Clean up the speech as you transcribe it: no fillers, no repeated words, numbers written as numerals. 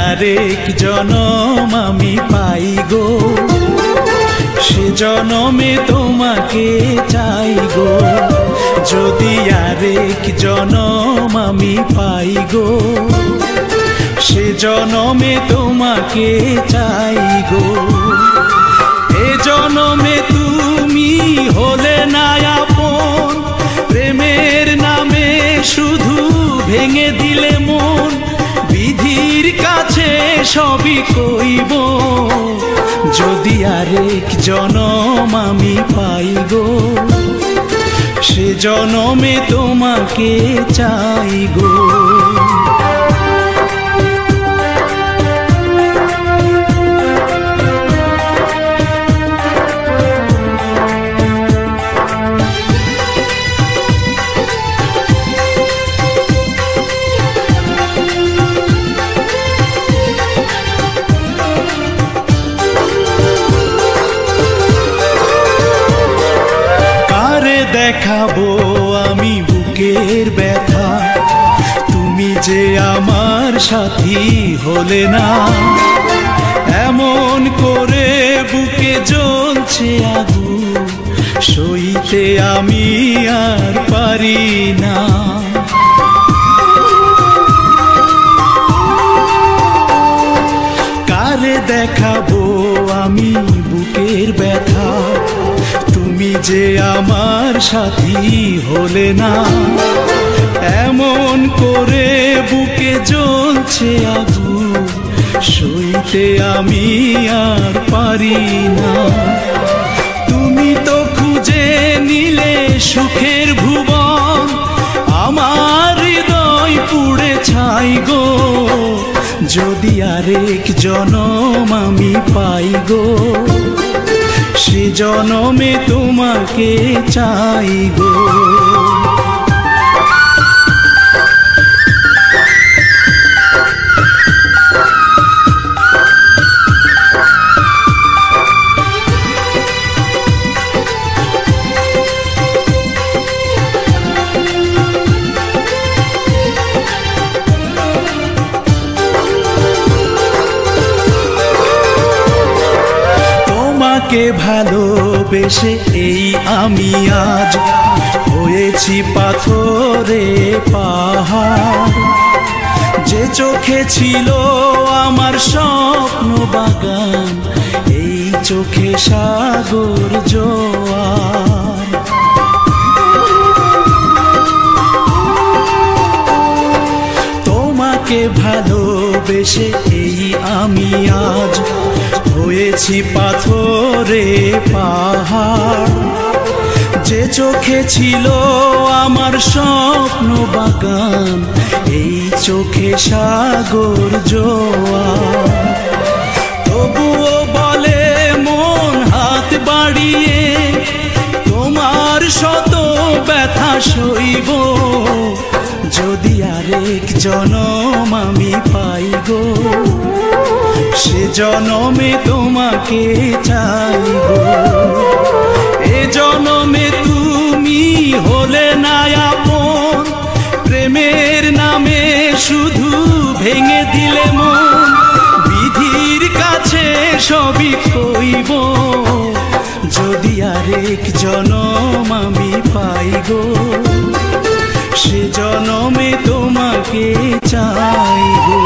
আরেক জনম আমি পাই গো, সে জনমে তোমাকে চাই গো। যদি আরেক জনম আমি পাই গো, সে জনমে তোমাকে চাই গো। এ জনমে তুমি হলে না আপন, প্রেমের নামে শুধু ভেঙে দিলে মন। বিধির কাছে সবই কইব, যদি আরেক জনম আমি পাই গো, সে জনমে তোমাকে চাই গো। দেখাবো আমি বুকের ব্যথা, তুমি যে আমার সাথী হলে না। এমন করে বুকে জ্বলছে আগুন, সইতে আমি আর পারি না। কারে দেখাবো আমি বুকের ব্যথা, তুমি যে আমার সাথী হলে না। এমন করে বুকে জ্বলছে আগুন, সইতে আমি আর পারি না। তুমি তো খুঁজে নিলে সুখের ভুবন, আমার হৃদয় পুড়ে ছাই গো। যদি আরেক জনম আমি পাই গো, সে জনমে তোমাকে চাই গো। তোমাকে ভালোবেসে এই আমি আজ হয়েছি পাথরে পাহাড়। যে চোখে ছিল আমার স্বপ্ন বাগান, এই চোখে সাগর জোয়ার। তোমাকে ভালোবেসে এই আমি আজ হয়েছি পাথরে পাহাড়। যে চোখে ছিল আমার স্বপ্ন বাগান, এই চোখে সাগর জোয়ার। তবুও বলে মন হাত বাড়িয়ে, তোমার শত ব্যথা সইব। যদি আরেক জনম আমি পাই গো, সে জনমে তোমাকে চাই গো। এ জনমে তুমি হলে না আপন, প্রেমের নামে শুধু ভেঙে দিলে মন। বিধির কাছে সবই কইব, যদি আরেক জনম আমি পাই গো, সে জনমে তোমাকে চাই গো।